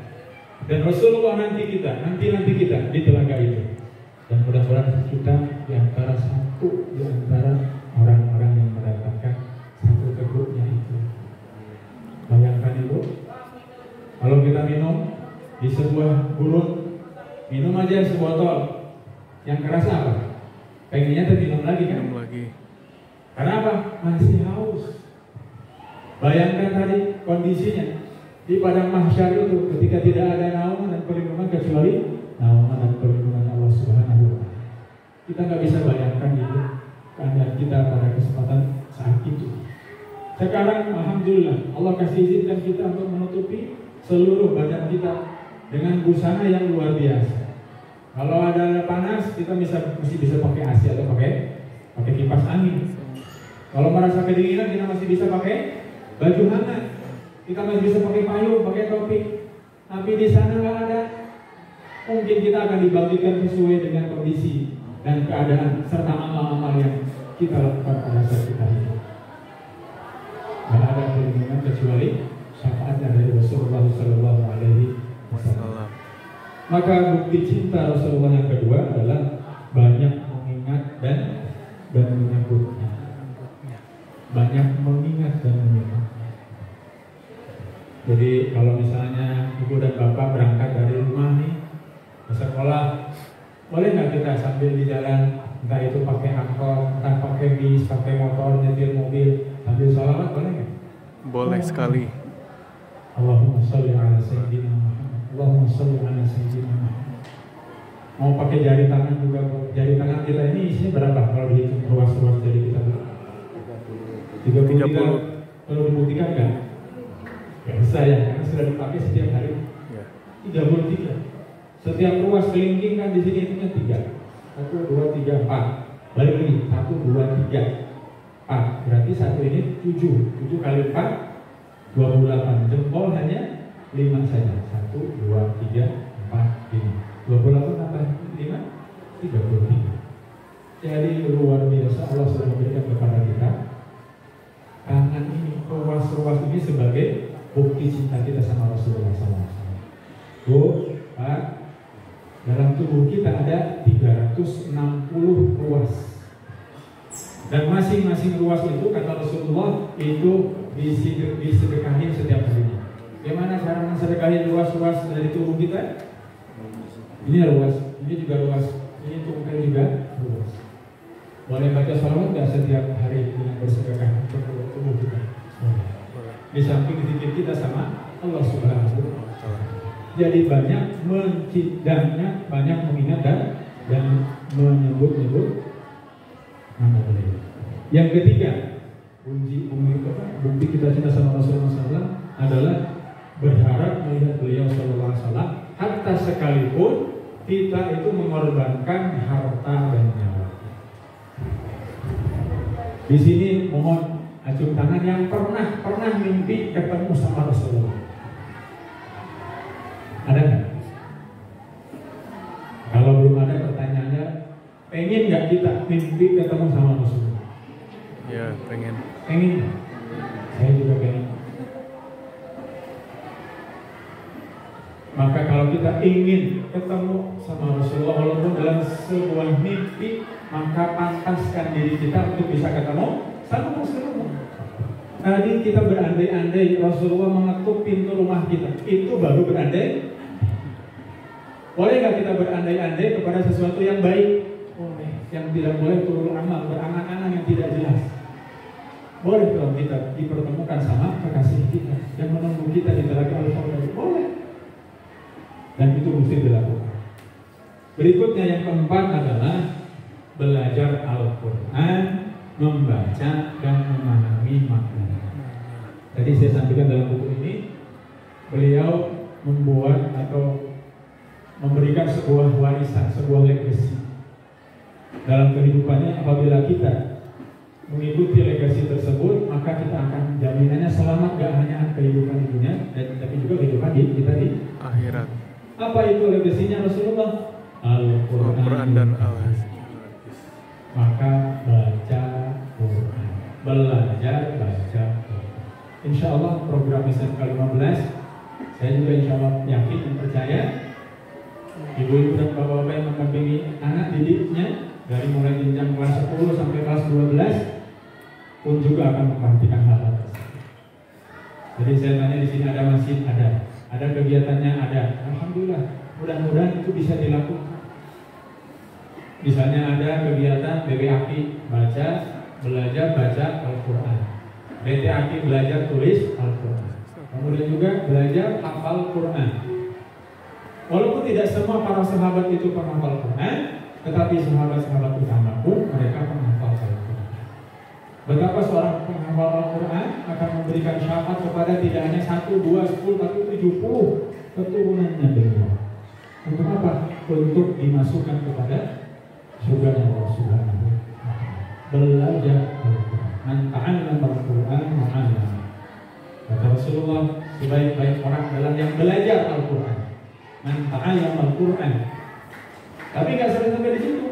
Speaker 4: Dan Rasulullah nanti kita di telaga itu. Dan mudah-mudahan kita di antara satu di antara orang-orang yang mendapatkan satu teguknya itu. Bayangkan Ibu, kalau kita minum di sebuah gurun, minum aja sebotol, yang keras apa? Pengennya minum lagi kan?
Speaker 5: Minum lagi.
Speaker 4: Karena apa? Masih haus. Bayangkan tadi kondisinya di padang mahsyar itu ketika tidak ada naungan dan perlindungan kecuali naungan dan perlindungan Allah Subhanahu wa Ta'ala. Kita nggak bisa bayangkan itu keadaan kita pada kesempatan saat itu. Sekarang alhamdulillah Allah kasih izinkan kita untuk menutupi seluruh badan kita dengan busana yang luar biasa. Kalau ada panas kita masih bisa pakai AC atau pakai kipas angin. Kalau merasa kedinginan kita masih bisa pakai baju hangat. Kita masih bisa pakai payung, pakai topi. Tapi di sana nggak ada. Mungkin kita akan dibagikan sesuai dengan kondisi dan keadaan serta amal-amal yang kita lakukan pada saat kita hidup. Nggak ada perlindungan kecuali syafaat dari Rasulullah Sallallahu Alaihi Wasallam. Maka bukti cinta Rasulullah yang kedua adalah banyak mengingat dan menyebutnya. Banyak mengingat dan menyebutnya. Jadi kalau misalnya ibu dan bapak berangkat dari rumah nih ke sekolah, boleh nggak kita sambil di jalan, entah itu pakai angkot, entah pakai bis, pakai motor, nyetir mobil, sambil sholawat, boleh nggak?
Speaker 5: Boleh sekali.
Speaker 4: Allahumma sholli ala sayyidina Muhammad. Allahumma sholli ala sayyidina Muhammad. Mau pakai jari tangan juga, jari tangan kita ini isinya berapa kalau dihitung ruas-ruas jari kita? 30. Perlu dibuktikan nggak? Nggak usah ya, karena sudah dipakai setiap hari. 33. Setiap ruas kelingking kan di sini itunya 3. 1, 2, 3, 4. Balik lagi 1, 2, 3, 4. Berarti satu ini 7. 7 kali 4 28. Jempol hanya 5 saja. 1, 2, 3, 4, 5. 28 tambah 5 35. Jadi luar biasa Allah sudah memberikan kepada kita tangan ini, ruas-ruas ini sebagai bukti cinta kita sama Rasulullah SAW. Bu, Pak, dalam tubuh kita ada 360 ruas. Dan masing-masing ruas itu kata Rasulullah itu disedekahin setiap harinya. Bagaimana cara mensedekahin ruas-ruas dari tubuh kita? Ini ruas, ini juga ruas, ini tubuh juga ruas. Boleh baca salawat nggak setiap hari dengan bersedekah untuk tubuh kita? Di samping zikir kita sama Allah Subhanahu wa Ta'ala. Jadi banyak mencintanya, banyak mengingat dan menyebut-nyebut nama beliau. Yang ketiga, bukti kita cinta sama Rasulullah SAW adalah berharap melihat beliau Sallallahu Alaihi Wasallam, hatta sekalipun kita itu mengorbankan harta dan nyawa. Di sini mohon acung tangan yang pernah mimpi ketemu sama Rasulullah. Ada nggak? Kalau belum ada, pertanyaannya, pengen nggak kita mimpi ketemu sama Rasulullah?
Speaker 5: Ya, pengen.
Speaker 4: Pengen. Saya juga pengen. Maka kalau kita ingin ketemu sama Rasulullah walaupun dalam sebuah mimpi, maka pantaskan diri kita untuk bisa ketemu sama Rasulullah. Tadi kita berandai-andai Rasulullah mengetuk pintu rumah kita, itu baru berandai. Boleh nggak kita berandai-andai kepada sesuatu yang baik? Boleh. Yang tidak boleh turun amal, berangan-angan yang tidak jelas. Boleh kalau kita dipertemukan sama kekasih kita yang menunggu kita di telaga Al-Fawzan. Boleh. Dan itu mesti dilakukan. Berikutnya yang keempat adalah belajar Al-Quran, membaca dan memahami maknanya. Tadi saya sampaikan dalam buku ini, beliau membuat atau memberikan sebuah warisan, sebuah legacy dalam kehidupannya. Apabila kita mengikuti legasi tersebut, maka kita akan jaminannya selamat, gak hanya kehidupan di dunia, tapi juga kehidupan kita di
Speaker 5: akhirat.
Speaker 4: Apa itu legasinya Rasulullah? Al-Quran
Speaker 5: dan Al-Hadis.
Speaker 4: Maka baca Quran, belajar baca Quran. Insya Allah program SMK 15 Saya juga insya Allah yakin dan percaya ibu-ibu dan bapak-bapak yang mendampingi anak didiknya dari mulai jenjang kelas 10 sampai kelas 12 pun juga akan memperhatikan hal tersebut. Jadi saya tanya di sini ada masjid, ada kegiatannya, ada. Alhamdulillah, mudah-mudahan itu bisa dilakukan. Misalnya ada kegiatan BBAKI, belajar baca Al-Quran, BTAKI belajar tulis Al-Quran, kemudian juga belajar hafal Quran. Walaupun tidak semua para sahabat itu penghafal Quran, tetapi sahabat-sahabat utama pun mereka penghafal Al-Quran. Betapa seorang penghafal Al-Quran akan memberikan syafaat kepada tidak hanya 1, 2, 10, tapi 70 keturunannya beliau. Untuk apa? Untuk dimasukkan kepada surga Allah Subhanahu wa ta'ala. Belajar Al-Quran. Man ta'allama Al-Quran ma'allama. Kata Rasulullah, sebaik-baik orang adalah yang belajar Al-Quran. Man ta'allama Al-Quran. Tapi nggak sampai di situ.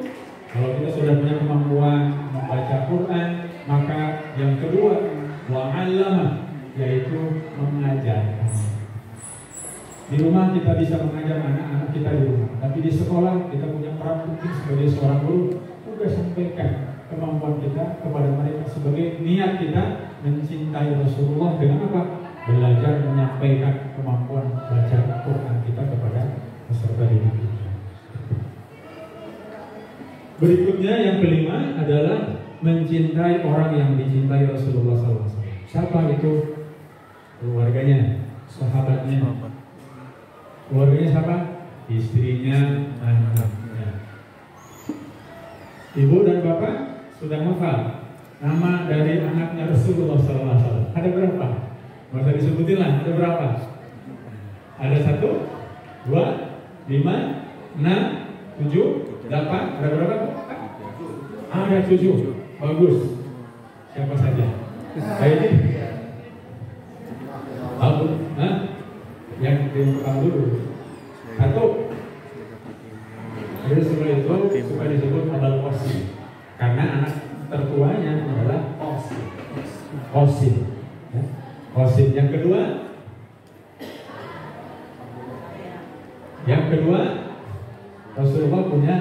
Speaker 4: Kalau kita sudah punya kemampuan membaca Quran, maka yang kedua wa'allama, yaitu mengajarkan. Di rumah kita bisa mengajar anak-anak kita di rumah, tapi di sekolah kita punya peran penting sebagai seorang guru. Juga sampaikan kemampuan kita kepada mereka sebagai niat kita mencintai Rasulullah dengan apa? Belajar menyampaikan kemampuan baca Quran kita kepada peserta didik kita. Berikutnya yang kelima adalah mencintai orang yang dicintai Rasulullah SAW. Siapa itu? Keluarganya, sahabatnya. Keluarganya siapa? Istrinya, anaknya. Ibu dan bapak sudah hafal nama dari anaknya Rasulullah SAW. Ada berapa? Nggak usah disebutin lah. Ada berapa? Ada 1, 2, 5, 6, 7, 8. Ada berapa? Ada 7. Bagus. Siapa saja? Baik. Tahu? Yang pertama dulu. 1. Jadi setelah itu suka disebut adalah Qasim, karena anak tertuanya adalah Qasim. Qasim. Yang kedua Rasulullah punya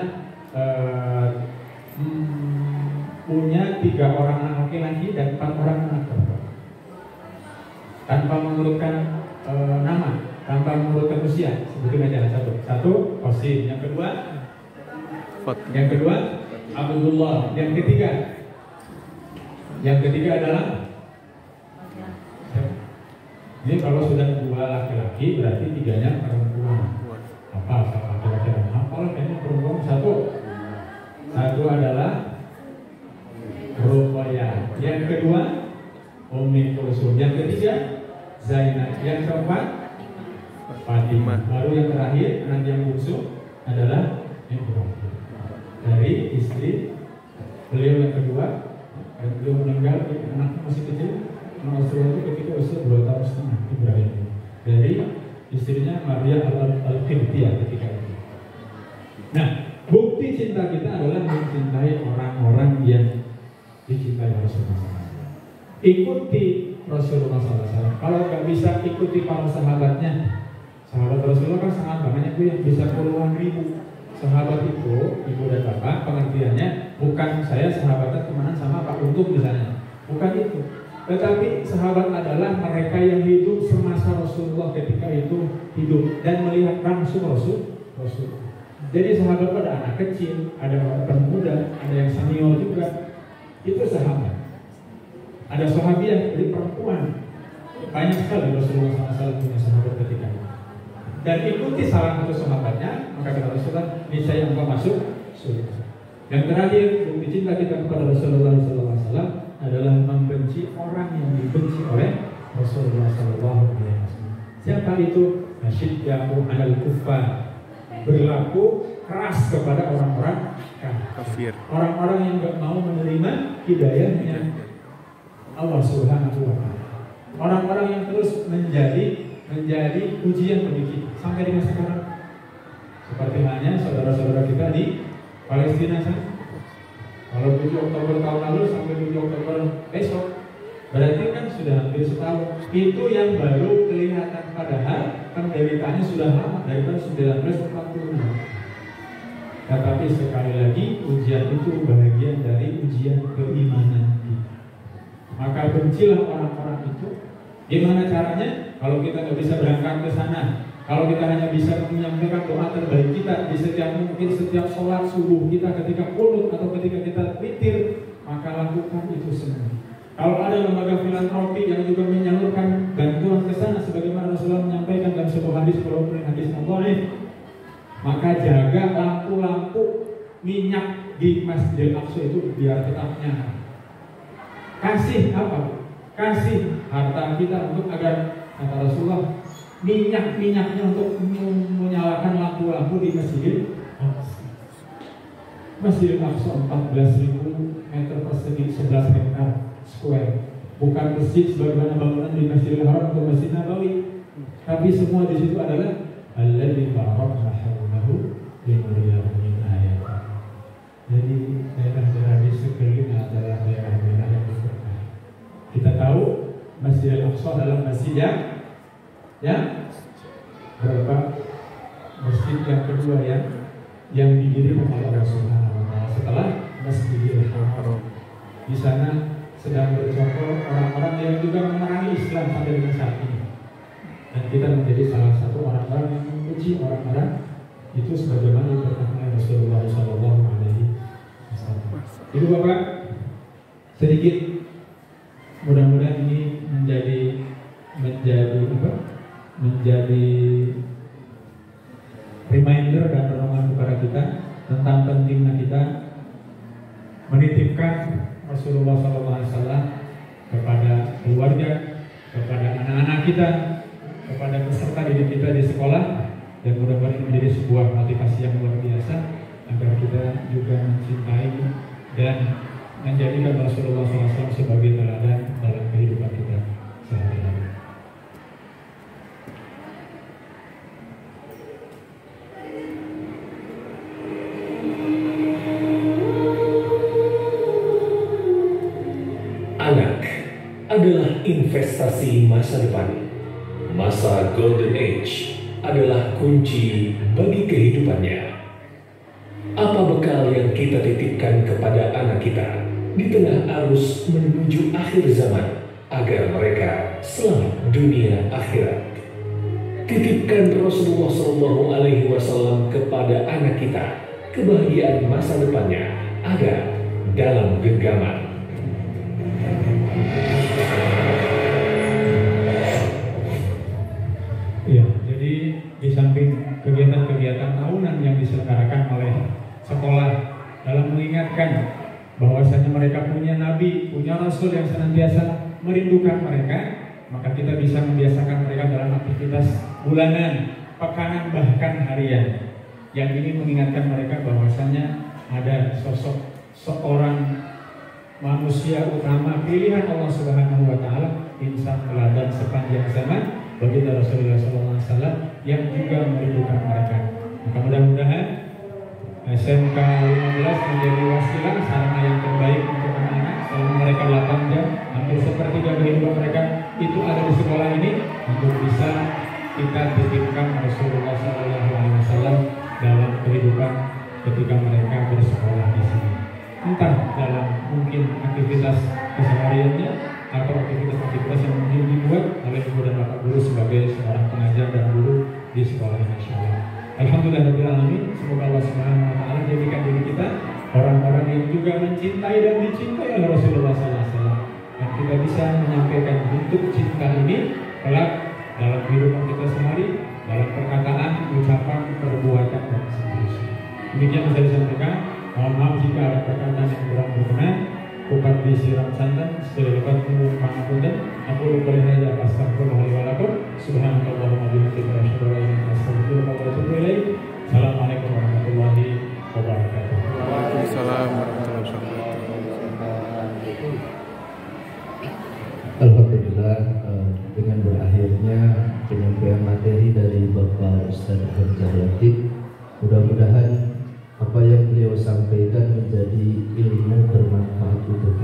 Speaker 4: 3 orang anak laki-laki dan 4 orang anak perempuan. Tanpa mengurutkan nama, tanpa mengurutkan usia, sebutin aja. 1 Qasim. Yang kedua Abdullah. Yang ketiga adalah ini kalau sudah 2 laki-laki berarti 3-nya perempuan. Apa kira-kira? Hafal kayaknya perempuan 1 adalah Ruqayyah. Yang kedua Ummi Kulsum. Yang ketiga Zainab. Yang keempat Fatimah. Baru yang terakhir anak yang bungsu adalah Ibrahim. Dari istri beliau yang kedua, dan beliau meninggal anaknya masih kecil. Rasulullah itu ketika usia 2 tahun setengah, Ibrahim. Dari istrinya Maria Al-Qibtiyah ketika itu. Nah, bukti cinta kita adalah mencintai orang-orang yang dicintai Rasulullah SAW. Ikuti Rasulullah SAW. Kalau nggak bisa ikuti para sahabatnya, sahabat Rasulullah kan sangat banyak itu yang bisa puluhan ribu. Sahabat itu, ibu dan bapak, pengertiannya bukan saya sahabatan temenan sama Pak Untung misalnya, bukan itu. Tetapi sahabat adalah mereka yang hidup semasa Rasulullah ketika itu hidup dan melihat langsung Rasul. Jadi sahabat ada anak kecil, ada orang muda, ada yang senior juga. Itu sahabat. Ada sahabiah dari perempuan. Banyak sekali Rasulullah SAW punya sahabat ketika itu. Dan ikuti salah satu sahabatnya, maka kata Rasulullah, niscaya engkau masuk surga. Yang terakhir, bukti cinta kita kepada Rasulullah SAW adalah membenci orang yang dibenci oleh Rasulullah SAW. Siapa itu? Asyiddahu 'alal kuffar. Berlaku keras kepada orang-orang kafir. Orang-orang yang enggak mau menerima hidayahnya Allah Subhanahu wa ta'ala. Orang-orang yang terus menjadi ujian bagi kita sampai dengan sekarang. Seperti halnya saudara-saudara kita di Palestina sana. Kalau 7 Oktober tahun lalu sampai 7 Oktober besok Berarti kan sudah hampir setahun. Itu yang baru kelihatan, padahal penderitaannya sudah lama, dari tahun 1946. Tetapi sekali lagi ujian itu bagian dari ujian keimanan kita. Maka bencilah orang-orang itu. Gimana caranya? Kalau kita nggak bisa berangkat ke sana, kalau kita hanya bisa menyampaikan doa terbaik kita di setiap sholat subuh kita, ketika qunut atau ketika kita witir, maka lakukan itu semua. Kalau ada lembaga filantropi yang juga menyalurkan bantuan ke sana, sebagaimana Rasulullah menyampaikan dalam sebuah hadis, walaupun hadis dhaif, maka jaga lampu-lampu minyak di Masjidil Aqsa itu biar tetap nyala. Kasih apa? Kasih harta kita untuk agar, kata Rasulullah, minyak-minyaknya untuk menyalakan lampu-lampu di Masjidil Aqsa. Masjidil Aqsa 14.000 meter persegi, 11 hektar square. Bukan masjid sebagaimana bangunan di Masjidil Haram atau Masjid Nabawi, tapi semua di situ adalah alladzi barakna hawlahu linuriyahu min ayatina. Jadi daerah-daerah di sekeliling adalah daerah-daerah yang berkah. Kita tahu Masjidil Aqsa adalah masjid yang berapa? Masjid yang kedua yang didirikan oleh Allah Subhanahu wa Ta'ala setelah Masjidil Haram. Di sana sedang bercokol orang-orang yang juga memerangi Islam sampai dengan saat ini. Dan kita menjadi salah satu orang-orang yang memuji orang-orang itu sebagaimana yang berkata Rasulullah SAW. Itu Bapak sedikit, mudah-mudahan ini menjadi reminder dan renungan kepada kita tentang pentingnya kita menitipkan Rasulullah SAW kepada keluarga, kepada anak-anak kita, kepada peserta didik kita di sekolah, dan mudah-mudahan ini menjadi sebuah motivasi yang luar biasa agar kita juga mencintai dan menjadikan Rasulullah SAW sebagai teladan dalam kehidupan kita sehari-hari.
Speaker 3: Anak adalah investasi masa depan. Masa Golden Age adalah kunci bagi kehidupannya. Apa bekal yang kita titipkan kepada anak kita di tengah arus menuju akhir zaman agar mereka selamat dunia akhirat? Titipkan Rasulullah SAW kepada anak kita. Kebahagiaan masa depannya ada dalam genggaman.
Speaker 4: Ya, jadi di samping kegiatan-kegiatan tahunan yang diselenggarakan oleh sekolah dalam mengingatkan bahwasanya mereka punya nabi, punya rasul yang senantiasa merindukan mereka, maka kita bisa membiasakan mereka dalam aktivitas bulanan, pekanan, bahkan harian. Yang ini mengingatkan mereka bahwasanya ada sosok seorang manusia utama pilihan Allah Subhanahu wa Ta'ala, insan teladan sepanjang zaman bagi Rasulullah SAW yang juga merindukan mereka. Maka mudah-mudahan SMK 15 menjadi wasilah sarana yang terbaik untuk anak-anak selama mereka 8 jam, hampir sepertiga kehidupan mereka itu ada di sekolah ini, untuk bisa kita titipkan Rasulullah SAW dalam kehidupan ketika mereka bersekolah di sini. Entah dalam mungkin aktivitas kesehariannya atau aktivitas-aktivitas yang mungkin dibuat oleh ibu dan bapak guru sebagai seorang pengajar dan guru di sekolah ini, insyaallah. Alhamdulillahirrahmanirrahim. Semoga Allah Subhanahu wa Ta'ala jadikan diri kita orang-orang yang juga mencintai dan dicintai oleh Rasulullah SAW, dan kita bisa menyampaikan bentuk cinta ini kelak dalam kehidupan kita sehari, dalam perkataan, ucapan, perbuatan, dan seterusnya. Demikian bisa disampaikan. Mohon maaf jika ada perkataan yang kurang berkenan. Kupat disiram santan, sekali lepas tunggu pangapunten. Aku lupa lihat astagfirullah wa lakum. Subhanallahumma bihamdihi wa asyhadu an la ilaha illa anta astaghfiruka wa atubu ilaik. Assalamualaikum warahmatullahi wabarakatuh.
Speaker 5: Waalaikumsalam warahmatullahi wabarakatuh.
Speaker 6: Alhamdulillah, dengan berakhirnya penyampaian materi dari Bapak Ustadz Hamzah Latif, mudah-mudahan apa yang beliau sampaikan menjadi ilmu bermanfaat untuk